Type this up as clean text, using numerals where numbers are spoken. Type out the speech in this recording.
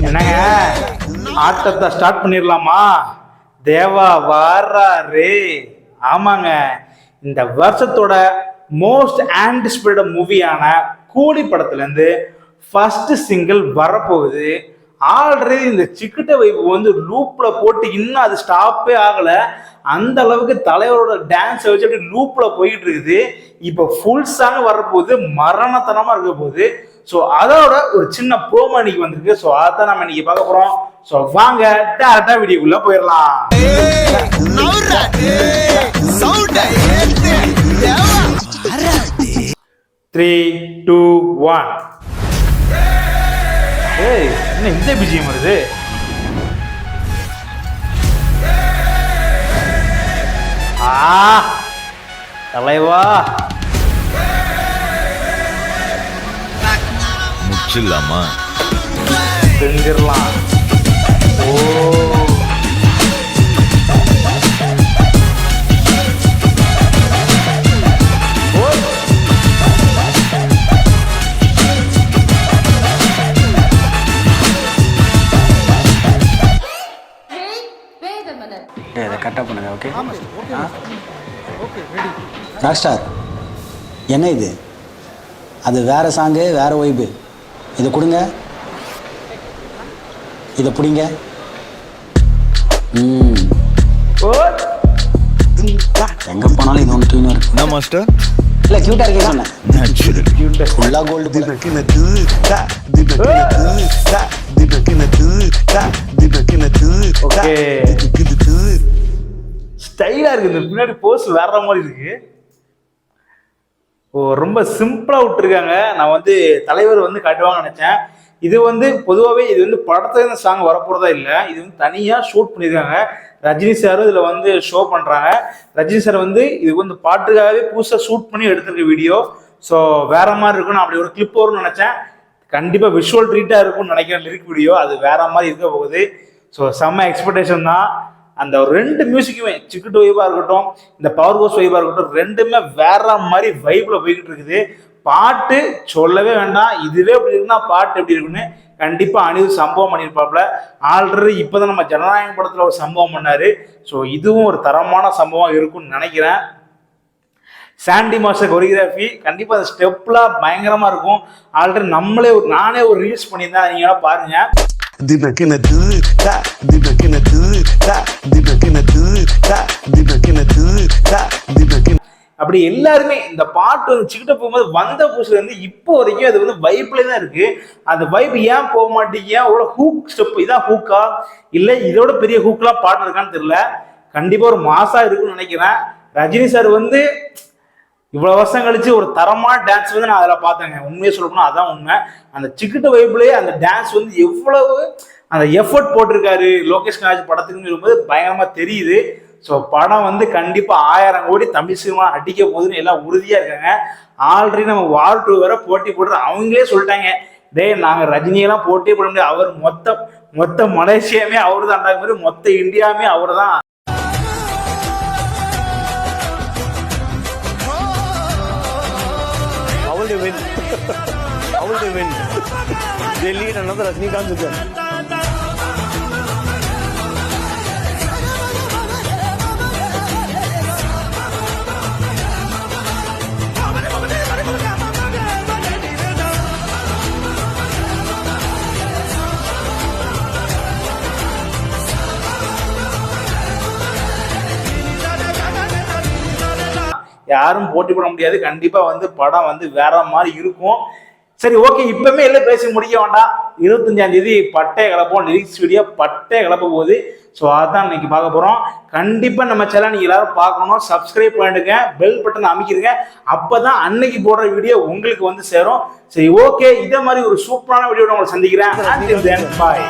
என்னங்க ஆட்டத்தை ஸ்டார்ட் பண்ணிடலாமா? தேவா வாராரு. ஆமாங்க, இந்த வருஷத்தோட மோஸ்ட் ஆன்டிசிபேட்டட் மூவியான கூலி படத்துல இருந்து ஃபர்ஸ்ட் சிங்கிள் வரப்போகுது. ஆல்ரெடி இந்த சிக்கிட்ட வைப்பு வந்து லூப்ல போட்டு இன்னும் அது ஸ்டாப்பே ஆகல. அந்த அளவுக்கு தலைவரோட டான்ஸ் வச்சு அப்படி லூப்ல போயிட்டு இருக்குது. இப்போ ஃபுல் சாங் வரப்போகுது, மரணத்தனமா இருக்க போகுது. ஸோ அதோட ஒரு சின்ன ப்ரோமோ இன்னைக்கு வந்திருக்கு. ஸோ அதான் நம்ம இன்னைக்கு பார்க்க போறோம். ஸோ வாங்க டேரக்டா வீடியோக்குள்ள போயிடலாம். 3, 2, 1. ஏய், என்ன இந்த பிஜிஎம் வருது? தலைவா முச்சில்லாமா செஞ்சிடலாம். ஓ இதை கரெக்டாக பண்ணுங்க. ஓகே ராக் ஸ்டார், என்ன இது? அது வேற சாங்கு, வேற வைப்பு. இதை கொடுங்க, இதை பிடிங்க. எங்க போனாலும் இது ஒன்று தூய்மை இருக்கு. என்ன மாஸ்டர்? இல்லை, கியூட்டா இருக்கே சொன்னேன். ஃபுல்லாக கோல்டு. ஸ்டைலா இருக்கு. இந்த பின்னாடி போஸ் வேற மாதிரி இருக்கு. ரொம்ப சிம்பிளா விட்டுருக்காங்க. நான் வந்து தலைவர் வந்து காட்டுவாங்க நினைச்சேன். இது வந்து பொதுவாகவே இது வந்து படத்துல இந்த சாங் வரப்போறதா இல்லை. இது வந்து தனியா ஷூட் பண்ணியிருக்காங்க. ரஜினி சாரும் இதுல வந்து ஷோ பண்றாங்க. ரஜினி சார் வந்து இது வந்து பாட்டுக்காகவே புதுசா ஷூட் பண்ணி எடுத்திருக்க வீடியோ. ஸோ வேற மாதிரி இருக்கும். நான் அப்படி ஒரு கிளிப் வரும்னு நினைச்சேன். கண்டிப்பா விஷுவல் ட்ரீட்டா இருக்கும்னு நினைக்கிறேன். லிரிக் வீடியோ அது வேற மாதிரி இருக்க போகுது. ஸோ செம்ம எக்ஸ்பெக்டேஷன் தான். அந்த ரெண்டு மியூசிக்குமே, சிக்கிட்டு வைபா இருக்கட்டும், இந்த பவர் கோஸ் வைபா இருக்கட்டும், ரெண்டுமே வேற மாதிரி வைப்ல போய்கிட்டு இருக்குது. பாட்டு சொல்லவே வேண்டாம். இதுவே எப்படி இருக்குன்னா பாட்டு எப்படி இருக்குன்னு கண்டிப்பா அனிருத் சம்பவம் பண்ணியிருப்பாப்ல. ஆல்ரெடி இப்போதான் நம்ம ஜனநாயகம் படத்துல ஒரு சம்பவம் பண்ணாரு. ஸோ இதுவும் ஒரு தரமான சம்பவம் இருக்கும்னு நினைக்கிறேன். சாண்டி மாஸ்டர் கொரியோகிராஃபி கண்டிப்பா அந்த ஸ்டெப்லாம் பயங்கரமா இருக்கும். ஆல்ரெடி நானே ஒரு ரீல்ஸ் பண்ணியிருந்தேன், நீங்க பாருங்க. அப்படி எல்லாருமே இந்த பாட்டு வந்து சிக்கிட்ட போகும்போது வந்த புதுசுல இருந்து இப்போ வரைக்கும் அது வந்து வைப்ல தான் இருக்கு. அந்த வைப் ஏன் போக மாட்டேங்க? அவ்வளோ ஹூக் ஸ்டெப், இதான் ஹூக்கா இல்லை இதோட பெரிய ஹூக்லாம் பாட்டு இருக்கான்னு தெரியல. கண்டிப்பா ஒரு மாசா இருக்குன்னு நினைக்கிறேன். ரஜினி சார் வந்து இவ்வளவு வருஷம் கழிச்சு ஒரு தரமான டான்ஸ் வந்து நான் அதில் பார்த்தேங்க. உண்மையை சொல்லணும்னா அதான் உண்மை. அந்த சிக்கிட்ட வைப்லேயே அந்த டான்ஸ் வந்து எவ்வளவு அந்த எஃபர்ட் போட்டிருக்காரு லோகேஷ் கனகராஜ் படத்துக்குன்னு சொல்லும்போது பயங்கரமா தெரியுது. ஸோ படம் வந்து கண்டிப்பா 1000 கோடி தமிழ் சினிமா அடிக்க போகுதுன்னு எல்லாம் உறுதியா இருக்காங்க. ஆல்ரெடி நம்ம வார் 2 வேற போட்டி போட்டு அவங்களே சொல்லிட்டாங்க, டேய் நாங்கள் ரஜினியெல்லாம் போட்டி போட முடியாது, அவர் மொத்த மலேசியாமே அவரு தான், மாதிரி மொத்த இந்தியாவுமே அவர் தான். How will they win? They lead another Rajinikanth with them. யாரும் போட்டி போட முடியாது. கண்டிப்பா வந்து படம் வந்து வேற மாதிரி இருக்கும். சரி, ஓகே, இப்பவுமே எல்லாம் பேசி முடிக்க வேண்டாம். 25ஆம் தேதி பட்டை கிளப்போம். லிரிக்ஸ் வீடியோ பட்டை கிளப்ப போகுது. ஸோ அதான் இன்னைக்கு பார்க்க போறோம். கண்டிப்பா நம்ம சேனல் நீங்க எல்லாரும் பார்க்கணும். சப்ஸ்கிரைப் பண்ணிடுங்க, பெல் பட்டன் அமைக்கிடுங்க. அப்பதான் அன்னைக்கு போடுற வீடியோ உங்களுக்கு வந்து சேரும். சரி, ஓகே, இதே மாதிரி ஒரு சூப்பரான வீடியோ உங்களை சந்திக்கிறேன். பாய்.